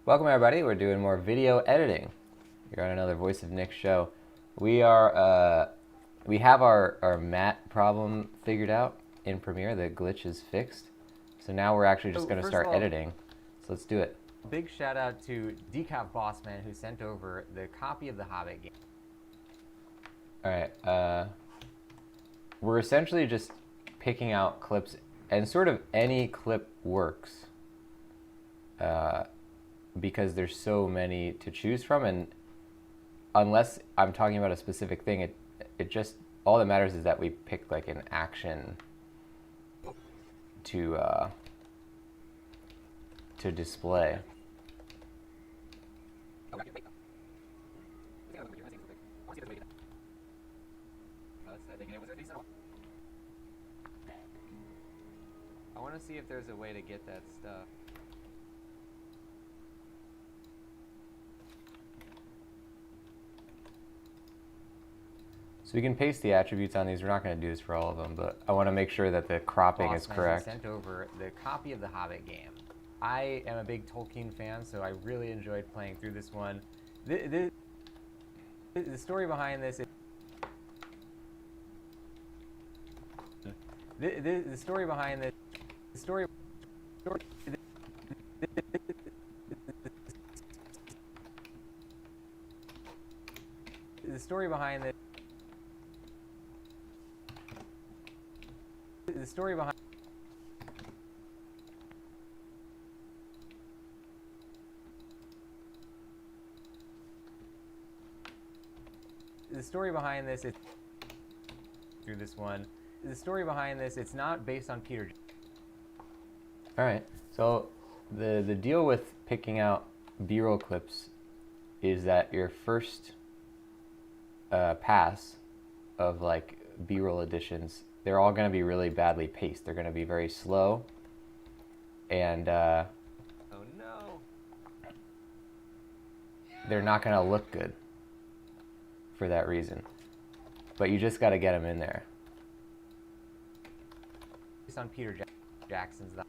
Welcome everybody, we're doing more video editing. You're on another Voice of Nick show. We have our matte problem figured out in Premiere. The glitch is fixed. So now we're actually just going to start editing. So let's do it. Big shout out to Decaf Bossman who sent over the copy of the Hobbit game. Alright, we're essentially just picking out clips, and sort of any clip works. Because there's so many to choose from, and unless I'm talking about a specific thing, it just, all that matters is that we pick like an action to display. I want to see if there's a way to get that stuff. So we can paste the attributes on these. We're not going to do this for all of them, but I want to make sure that the cropping is correct. Sent over the copy of the Hobbit game. I am a big Tolkien fan, so I really enjoyed playing through this one. The story behind this is... The story behind this... The story behind this... The story behind... The story behind this is... Through this one. The story behind this, it's not based on Peter... Alright, so the deal with picking out B-roll clips is that your first pass of like B-roll editions, they're all going to be really badly paced. They're going to be very slow, and oh no, they're not going to look good for that reason. But you just got to get them in there. Based on Peter Jackson's the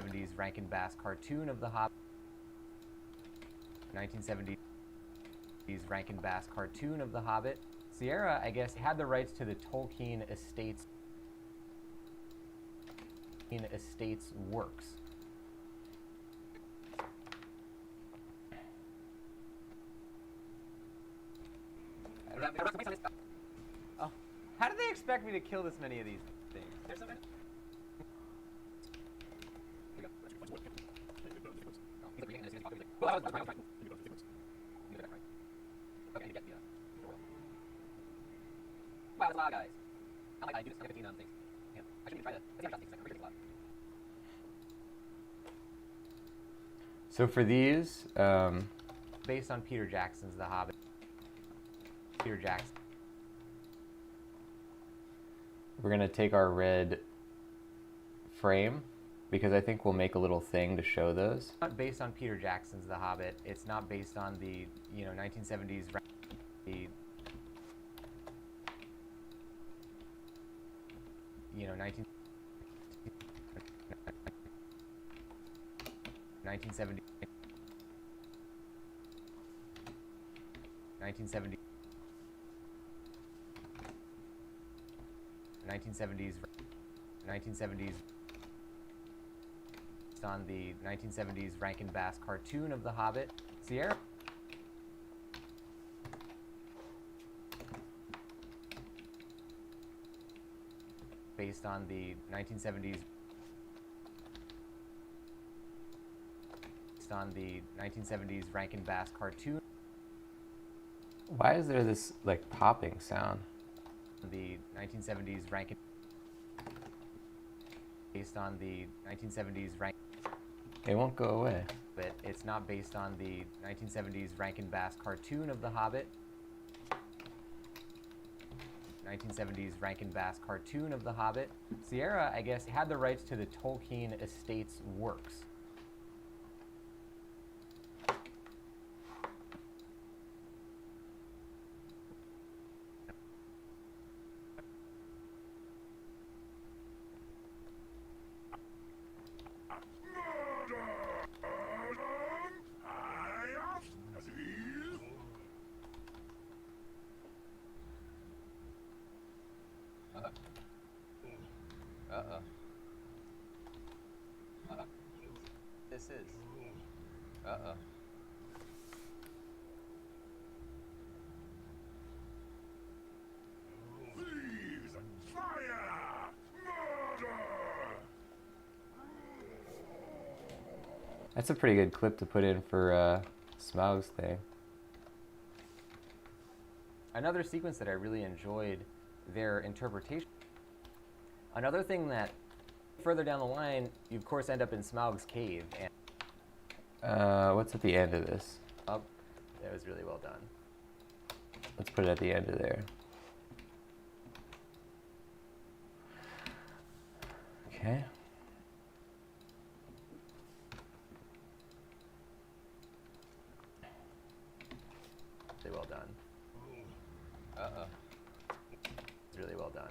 70s Rankin Bass cartoon of the Hobbit. 1970s Rankin Bass cartoon of the Hobbit. Sierra, I guess, had the rights to the Tolkien Estates works. Oh, how did they expect me to kill this many of these things? There's so many. Wow, that's a lot, guys. I like I do this 15 on things. Yeah, I shouldn't even try to. Let's see how things like a lot. So for these, based on Peter Jackson's The Hobbit. Peter Jackson. we're going to take our red frame, because I think we'll make a little thing to show those. Not based on Peter Jackson's The Hobbit. It's not based on the 1970s the 1970 1970s on the 1970s Rankin Bass cartoon of The Hobbit. Sierra. Based on the 1970s. Based on the 1970s Rankin Bass cartoon. Why is there this like popping sound? The 1970s Rankin. Based on the 1970s Rankin. It won't go away. But it's not based on the 1970s Rankin Bass cartoon of The Hobbit. 1970s Rankin Bass cartoon of The Hobbit. Sierra, I guess, had the rights to the Tolkien Estates works. Uh-oh. This is. Uh-oh. Thieves! Fire! Murder! That's a pretty good clip to put in for Smaug's thing. Another sequence that I really enjoyed their interpretation. Another thing that further down the line, you of course end up in Smaug's cave, and What's at the end of this? up. That was really well done. Let's put it at the end of there. Okay. Really well done. Uh-oh. It's really well done.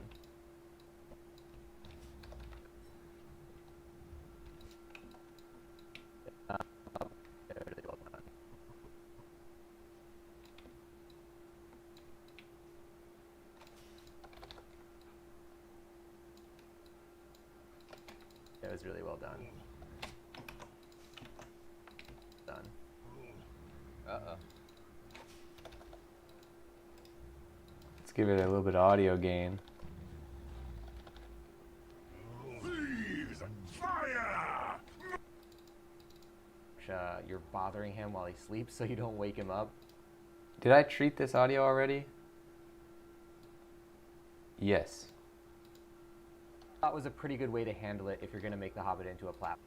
Really well done. That was really well done. Done. Uh-oh. Let's give it a little bit of audio gain. Thieves! Fire! You're bothering him while he sleeps so you don't wake him up. Did I treat this audio already? Yes. That was a pretty good way to handle it if you're going to make The Hobbit into a platform.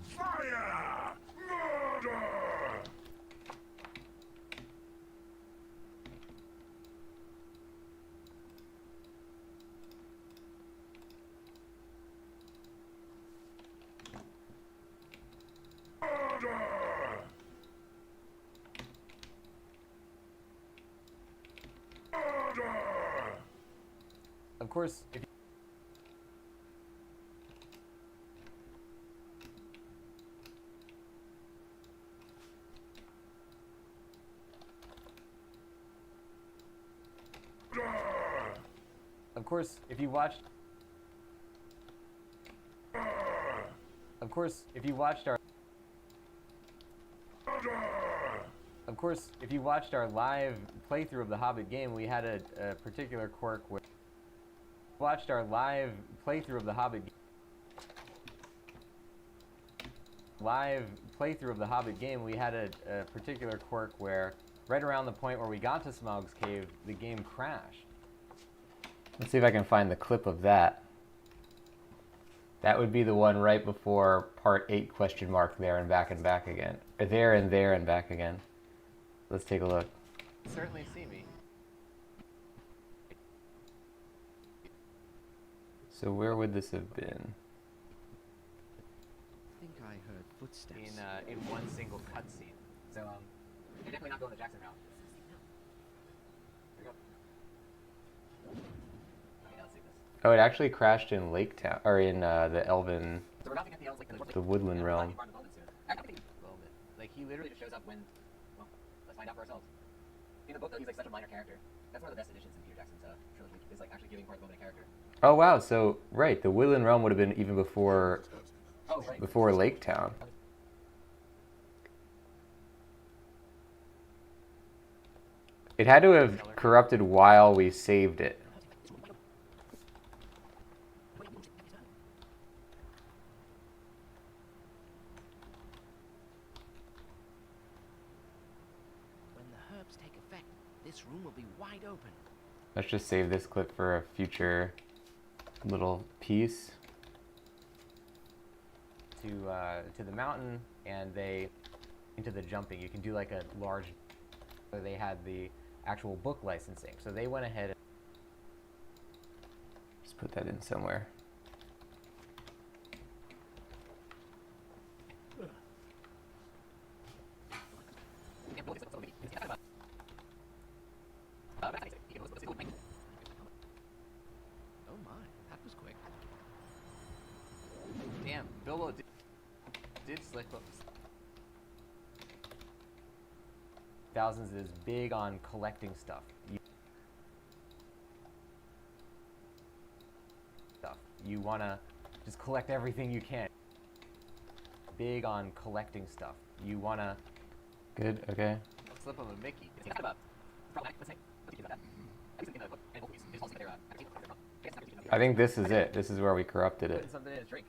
Fire! Murder! Murder! Murder! Of course, if you Of course, if you watched our live playthrough of the Hobbit game, we had a particular quirk where right around the point where we got to Smaug's cave, the game crashed. Let's see if I can find the clip of that. That would be the one right before part 8 question mark there and back again. Or there and back again. Let's take a look. Certainly see me. So where would this have been? I think I heard footsteps. In one single cutscene. So you're definitely not going the Jackson route. Here we go. Okay, now let's see this. Oh, it actually crashed in Lake Town, or in the Elven, So we're not gonna get the elves like the Woodland realm. I think Bowman. Like he literally just shows up when. Well, let's find out for ourselves. In the book, though, he's like such a minor character. That's one of the best additions in Peter Jackson's trilogy. Is like actually giving part of Bowman a character. Oh wow, so right, the Woodland realm would have been even before Oh right. before Lake Town. It had to have corrupted while we saved it. When the herbs take effect, this room will be wide open. Let's just save this clip for a future little piece. To the mountain, and they into the jumping. You can do like a large. They had the actual book licensing, so they went ahead. Just put that in somewhere. Oh my, that was quick. Damn, Bilbo did slick books. Thousands is big on collecting stuff. you want to just collect everything you can. Big on collecting stuff. You want to... Good, okay. Slip of a Mickey. I think this is it. This is where we corrupted it. Putting something in a drink.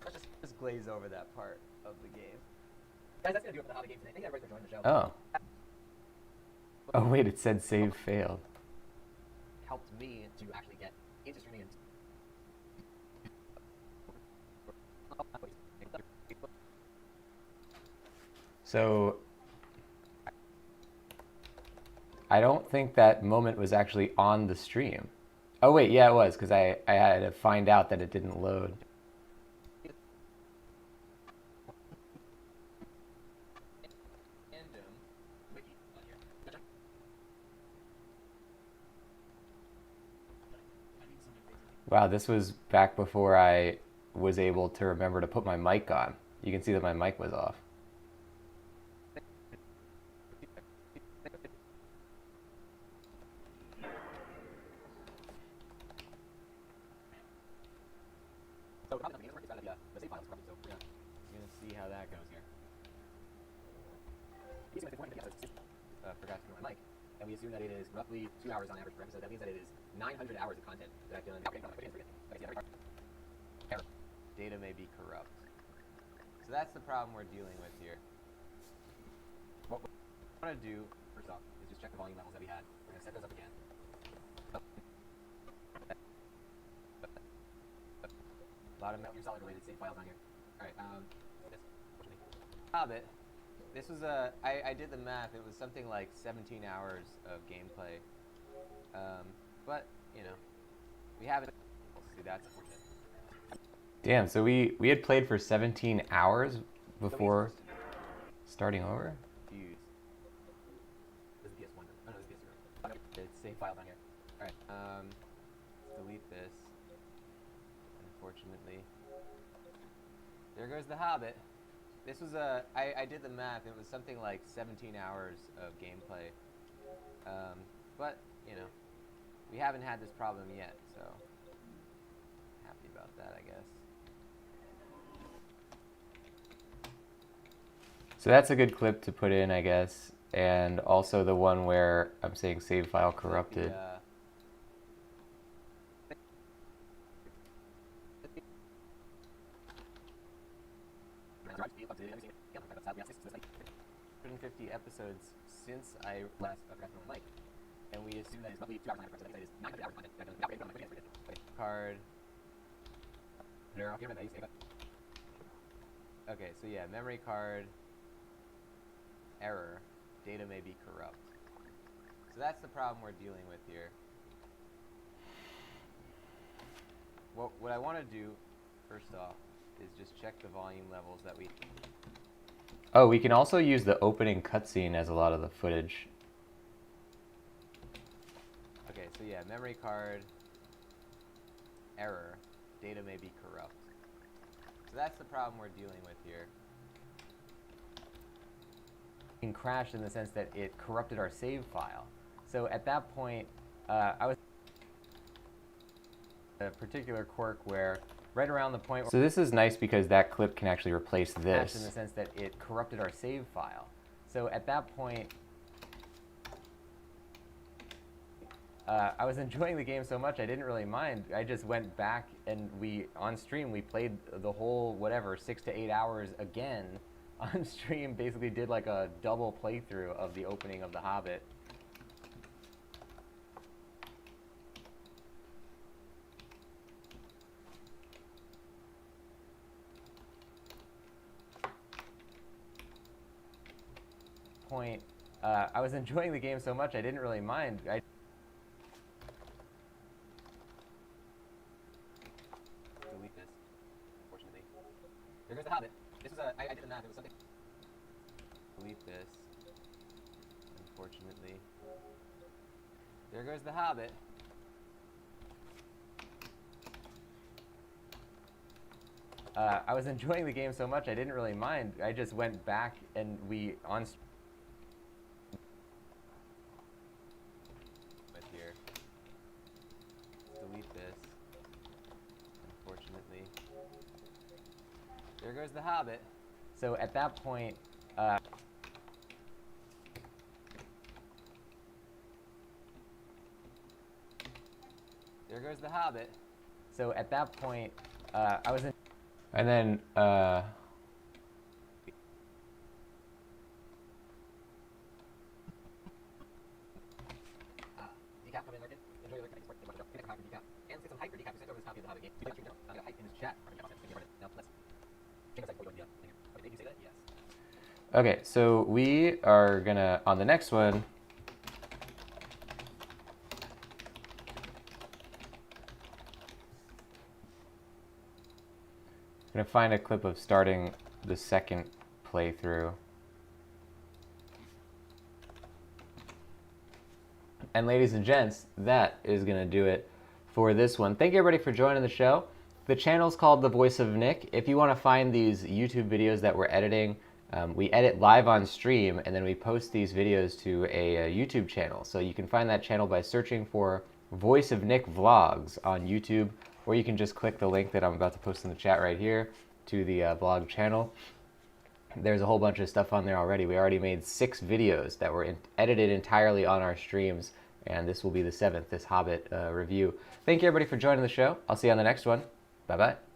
Let's just glaze over that part of the game. Guys, that's going to do it for the Hobbit game today. Thank you everybody for joining the show. Oh. Oh wait, it said save failed. Helped me to actually get into streaming and... So I don't think that moment was actually on the stream. Oh wait, yeah it was, because I had to find out that it didn't load. Wow, this was back before I was able to remember to put my mic on. You can see that my mic was off. So we're probably not going to get the save files corrupted, so we're going to see how that goes here. Forgot to do my mic, and we assume that it is roughly 2 hours on average per episode. That means that it is 900 hours of content that I've done. Error. Data may be corrupt. So that's the problem we're dealing with here. What we want to do, first off, is just check the volume levels that we had. We're going to set those up again. A lot of Metal Gear Solid related save files on here. Alright, Hobbit. This was I did the math, it was something like 17 hours of gameplay. But, you know, we haven't... See, that's unfortunate. Damn, so we had played for 17 hours before starting over? Fuse. This is PS1. Oh no, this is PS0. It's save files on here. Alright, let's delete this. Unfortunately. There goes the Hobbit. This was I did the math, it was something like 17 hours of gameplay. But, you know, we haven't had this problem yet, so happy about that, I guess. So that's a good clip to put in, I guess. And also the one where I'm saying save file corrupted. The 150 episodes since I last forgot my mic, and we assume that it's roughly 2 hours on average. So that is 900 hours of content. Card. Okay, so yeah, memory card. Error. Data may be corrupt. So that's the problem we're dealing with here. What I want to do, first off, is just check the volume levels that we... Oh, we can also use the opening cutscene as a lot of the footage. Okay, so yeah, memory card, error, data may be corrupt. So that's the problem we're dealing with here. It crashed in the sense that it corrupted our save file. So at that point, I was... a particular quirk where right around the point where... So this is nice because that clip can actually replace crashed in this. the sense that it corrupted our save file. So at that point, I was enjoying the game so much I didn't really mind. I just went back and on stream, we played the whole, whatever, 6 to 8 hours again on stream, basically did like a double playthrough of the opening of The Hobbit. Point, I was enjoying the game so much I didn't really mind. Delete this, unfortunately. There goes the Hobbit. This was I did the math, it was something... Delete this, unfortunately. There goes the Hobbit. I was enjoying the game so much I didn't really mind. I just went back and delete this. There goes the Hobbit. So at that point, there goes the Hobbit. So at that point, I was in. And then, Decap, come in, Larkin. Enjoy your Larkin. Get a copy of Decap. And say some hype for Decap. You sent over this copy of the Hobbit game. You like I got hype in his chat. Now let's. Take a second before you go to the okay, did you say that? Yes. okay, so we are gonna, on the next one, gonna find a clip of starting the second playthrough. And ladies and gents, that is gonna do it for this one. Thank you everybody for joining the show. The channel's called The Voice of Nick. If you want to find these YouTube videos that we're editing, we edit live on stream and then we post these videos to a YouTube channel. So you can find that channel by searching for Voice of Nick Vlogs on YouTube, or you can just click the link that I'm about to post in the chat right here to the vlog channel. There's a whole bunch of stuff on there already. We already made 6 videos that were edited entirely on our streams, and this will be the 7th, this Hobbit review. Thank you everybody for joining the show. I'll see you on the next one. Bye-bye.